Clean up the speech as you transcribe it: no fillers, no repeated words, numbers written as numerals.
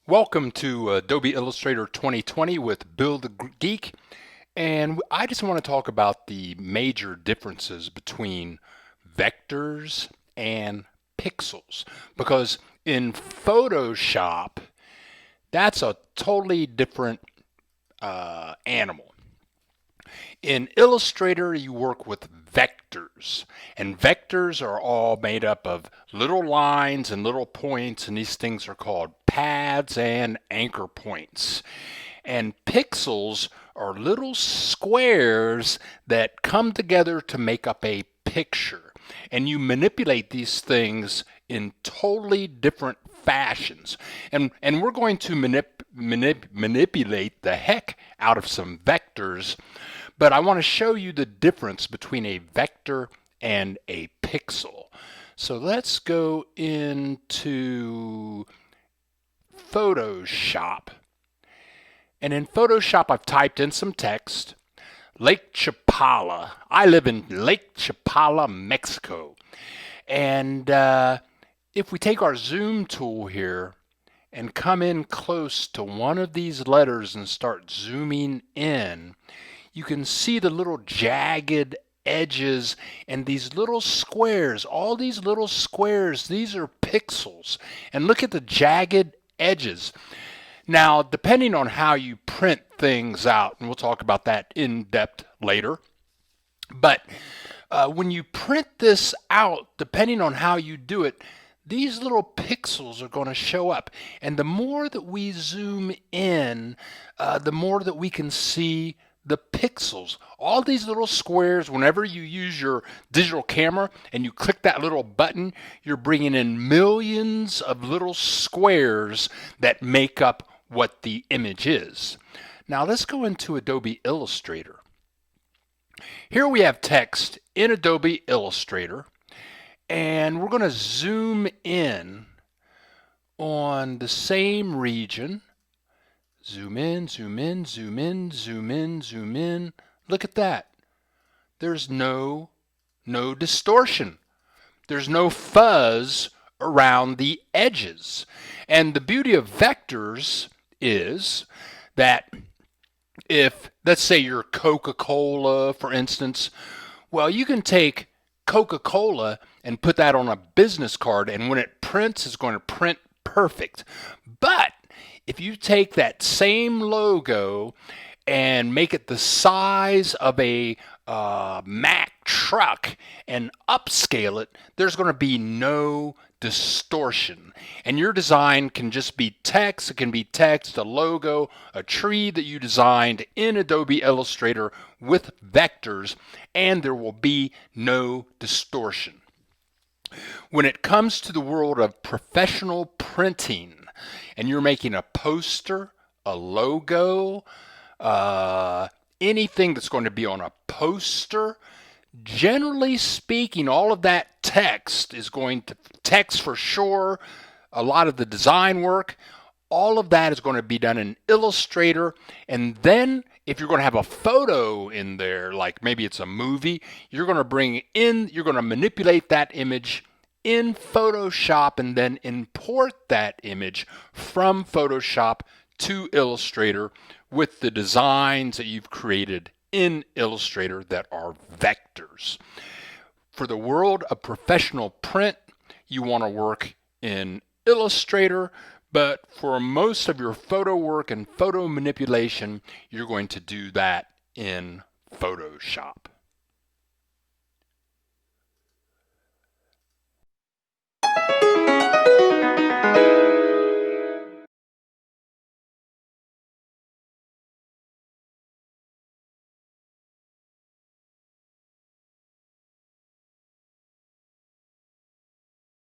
Welcome to Adobe Illustrator 2020 with Bill the Geek, and I just want to talk about the major differences between vectors and pixels, because in Photoshop, that's a totally different animal. In Illustrator, you work with vectors, and vectors are all made up of little lines and little points, and these things are called paths and anchor points. And pixels are little squares that come together to make up a picture. And you manipulate these things in totally different fashions. And we're going to manipulate the heck out of some vectors, but I want to show you the difference between a vector and a pixel. So let's go into Photoshop. And in Photoshop, I've typed in some text. Lake Chapala. I live in Lake Chapala, Mexico. And if we take our zoom tool here and come in close to one of these letters and start zooming in, you can see the little jagged edges and these little squares. All these little squares, these are pixels. And look at the jagged edges. Now, depending on how you print things out, and we'll talk about that in depth later, but when you print this out, depending on how you do it, these little pixels are going to show up. And the more that we zoom in, the more that we can see the pixels. All these little squares, whenever you use your digital camera and you click that little button, you're bringing in millions of little squares that make up what the image is. Now let's go into Adobe Illustrator. Here we have text in Adobe Illustrator, and we're going to zoom in on the same region. Zoom in, zoom in, zoom in, zoom in, zoom in. Look at that. There's no distortion. There's no fuzz around the edges. And the beauty of vectors is that if, let's say you're Coca-Cola, for instance, well, you can take Coca-Cola and put that on a business card, and when it prints, it's going to print perfect. But if you take that same logo and make it the size of a Mack truck and upscale it, there's going to be no distortion. And your design can just be text. It can be text, a logo, a tree that you designed in Adobe Illustrator with vectors, and there will be no distortion. When it comes to the world of professional printing, and you're making a poster, a logo, anything that's going to be on a poster, generally speaking, all of that text is going to, text for sure, a lot of the design work, all of that is going to be done in Illustrator. And then if you're going to have a photo in there, like maybe it's a movie, you're going to manipulate that image in Photoshop and then import that image from Photoshop to Illustrator with the designs that you've created in Illustrator that are vectors. For the world of professional print, you want to work in Illustrator, but for most of your photo work and photo manipulation, you're going to do that in Photoshop.